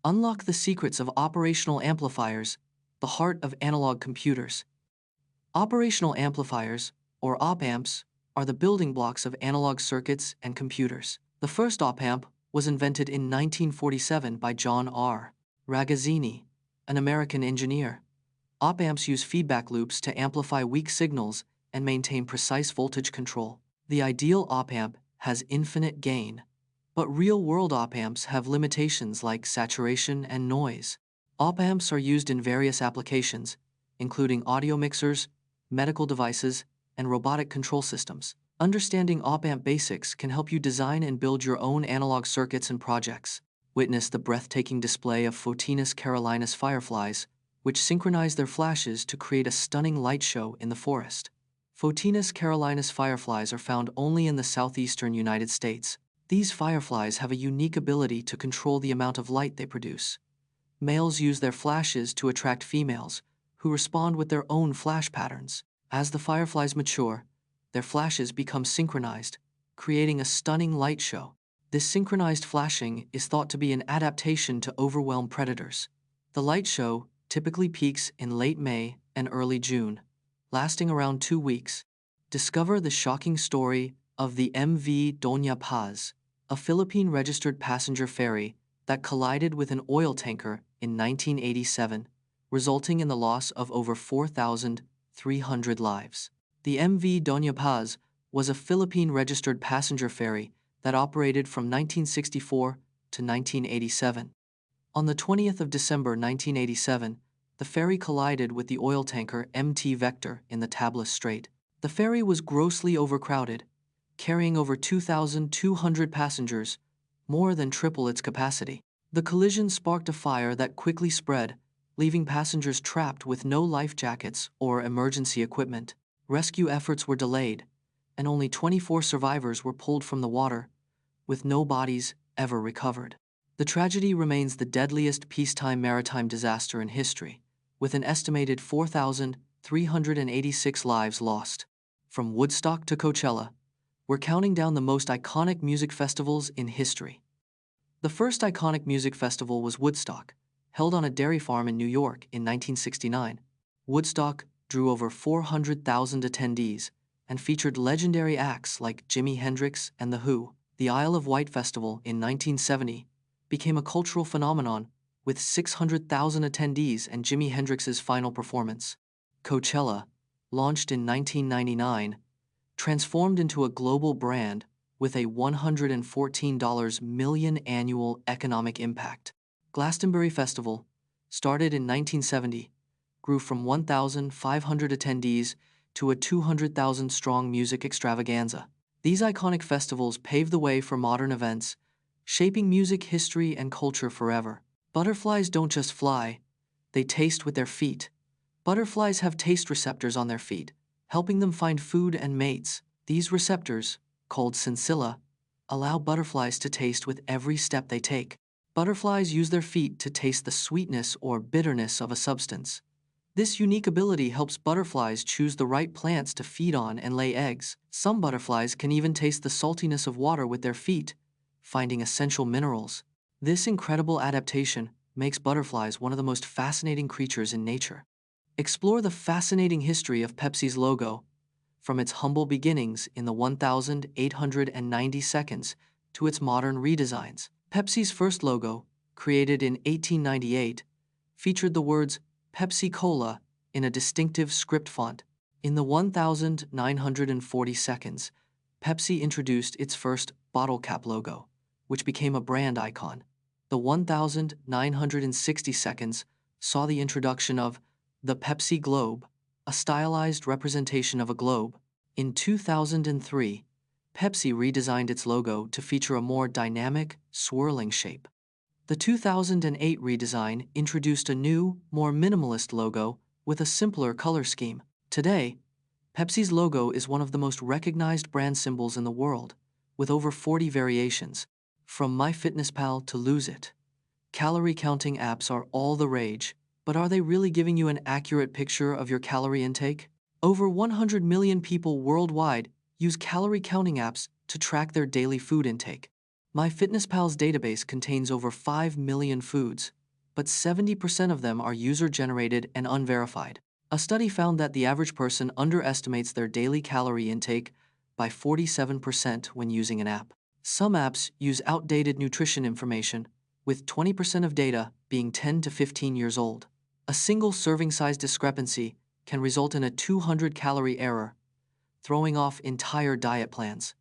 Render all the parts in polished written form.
Unlock the secrets of operational amplifiers, the heart of analog computers. Operational amplifiers, or op-amps, are the building blocks of analog circuits and computers. The first op-amp was invented in 1947 by John R. Ragazzini, an American engineer. Op-amps use feedback loops to amplify weak signals and maintain precise voltage control. The ideal op-amp has infinite gain, but real-world op-amps have limitations like saturation and noise. Op-amps are used in various applications, including audio mixers, medical devices, and robotic control systems. Understanding op-amp basics can help you design and build your own analog circuits and projects. Witness the breathtaking display of Photinus carolinus fireflies, which synchronize their flashes to create a stunning light show in the forest. Photinus carolinus fireflies are found only in the southeastern United States. These fireflies have a unique ability to control the amount of light they produce. Males use their flashes to attract females, who respond with their own flash patterns. As the fireflies mature, their flashes become synchronized, creating a stunning light show. This synchronized flashing is thought to be an adaptation to overwhelm predators. The light show typically peaks in late May and early June, lasting around 2 weeks. Discover the shocking story of the MV Doña Paz, a Philippine-registered passenger ferry that collided with an oil tanker in 1987, resulting in the loss of over 4,300 lives. The MV Doña Paz was a Philippine-registered passenger ferry that operated from 1964 to 1987. On the 20th of December 1987, the ferry collided with the oil tanker MT Vector in the Tablas Strait. The ferry was grossly overcrowded, carrying over 2,200 passengers, more than triple its capacity. The collision sparked a fire that quickly spread, leaving passengers trapped with no life jackets or emergency equipment. Rescue efforts were delayed, and only 24 survivors were pulled from the water, with no bodies ever recovered. The tragedy remains the deadliest peacetime maritime disaster in history, with an estimated 4,386 lives lost. From Woodstock to Coachella, we're counting down the most iconic music festivals in history. The first iconic music festival was Woodstock, held on a dairy farm in New York in 1969. Woodstock drew over 400,000 attendees and featured legendary acts like Jimi Hendrix and The Who. The Isle of Wight Festival in 1970 became a cultural phenomenon with 600,000 attendees and Jimi Hendrix's final performance. Coachella, launched in 1999, transformed into a global brand with a $114 million annual economic impact. Glastonbury Festival, started in 1970, grew from 1,500 attendees to a 200,000-strong music extravaganza. These iconic festivals paved the way for modern events, shaping music history and culture forever. Butterflies don't just fly, they taste with their feet. Butterflies have taste receptors on their feet, helping them find food and mates. These receptors, called sensilla, allow butterflies to taste with every step they take. Butterflies use their feet to taste the sweetness or bitterness of a substance. This unique ability helps butterflies choose the right plants to feed on and lay eggs. Some butterflies can even taste the saltiness of water with their feet, finding essential minerals. This incredible adaptation makes butterflies one of the most fascinating creatures in nature. Explore the fascinating history of Pepsi's logo, from its humble beginnings in the 1,890 seconds to its modern redesigns. Pepsi's first logo, created in 1898, featured the words Pepsi-Cola in a distinctive script font. In the 1,940 seconds, Pepsi introduced its first bottle cap logo, which became a brand icon. The 1,960 seconds saw the introduction of the Pepsi Globe, a stylized representation of a globe. In 2003, Pepsi redesigned its logo to feature a more dynamic, swirling shape. The 2008 redesign introduced a new, more minimalist logo with a simpler color scheme. Today, Pepsi's logo is one of the most recognized brand symbols in the world, with over 40 variations. From MyFitnessPal to Lose It, calorie counting apps are all the rage, but are they really giving you an accurate picture of your calorie intake? Over 100 million people worldwide use calorie counting apps to track their daily food intake. MyFitnessPal's database contains over 5 million foods, but 70% of them are user-generated and unverified. A study found that the average person underestimates their daily calorie intake by 47% when using an app. Some apps use outdated nutrition information, with 20% of data being 10 to 15 years old. A single serving size discrepancy can result in a 200-calorie error, throwing off entire diet plans.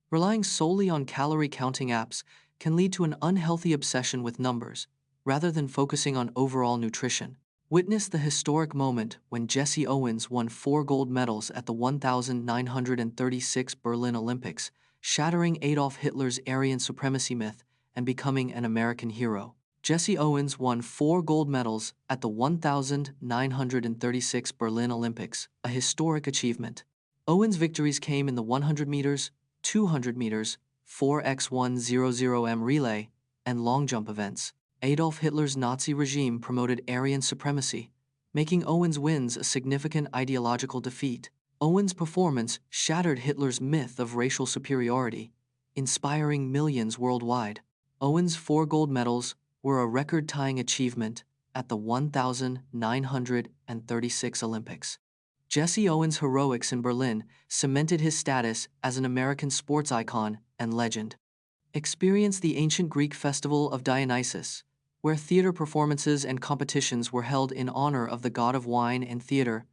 Relying solely on calorie-counting apps can lead to an unhealthy obsession with numbers, rather than focusing on overall nutrition. Witness the historic moment when Jesse Owens won 4 gold medals at the 1936 Berlin Olympics, shattering Adolf Hitler's Aryan supremacy myth and becoming an American hero. Jesse Owens won 4 gold medals at the 1936 Berlin Olympics, a historic achievement. Owens' victories came in the 100 meters, 200 meters, 4x100m relay, and long jump events. Adolf Hitler's Nazi regime promoted Aryan supremacy, making Owens' wins a significant ideological defeat. Owens' performance shattered Hitler's myth of racial superiority, inspiring millions worldwide. Owens' 4 gold medals were a record-tying achievement at the 1936 Olympics. Jesse Owens' heroics in Berlin cemented his status as an American sports icon and legend. Experience the ancient Greek festival of Dionysus, where theater performances and competitions were held in honor of the god of wine and theater,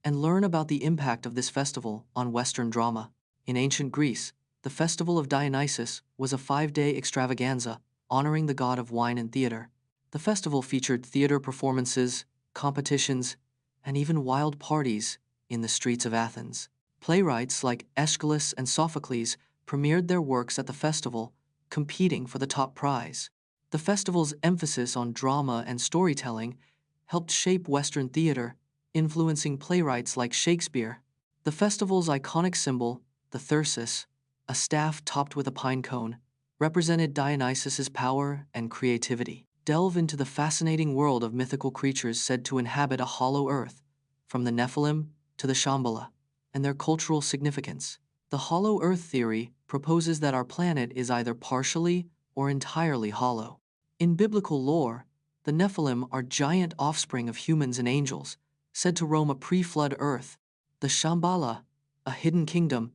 and learn about the impact of this festival on Western drama. In ancient Greece, the festival of Dionysus was a 5-day extravaganza honoring the god of wine and theater. The festival featured theater performances, competitions, and even wild parties in the streets of Athens. Playwrights like Aeschylus and Sophocles premiered their works at the festival, competing for the top prize. The festival's emphasis on drama and storytelling helped shape Western theater, influencing playwrights like Shakespeare. The festival's iconic symbol, the thyrsus, a staff topped with a pine cone, represented Dionysus's power and creativity. Delve into the fascinating world of mythical creatures said to inhabit a hollow earth, from the Nephilim to the Shambhala, and their cultural significance. The hollow earth theory proposes that our planet is either partially or entirely hollow. In biblical lore, the Nephilim are giant offspring of humans and angels, said to roam a pre-flood earth. The Shambhala, a hidden kingdom,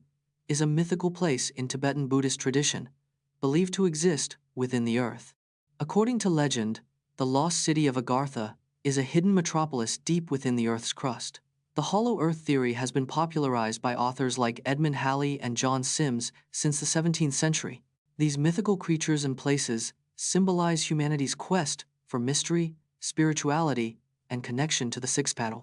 is a mythical place in Tibetan Buddhist tradition, believed to exist within the earth. According to legend, the lost city of Agartha is a hidden metropolis deep within the Earth's crust. The hollow earth theory has been popularized by authors like Edmund Halley and John Sims since the 17th century. These mythical creatures and places symbolize humanity's quest for mystery, spirituality, and connection to the sixth paddle.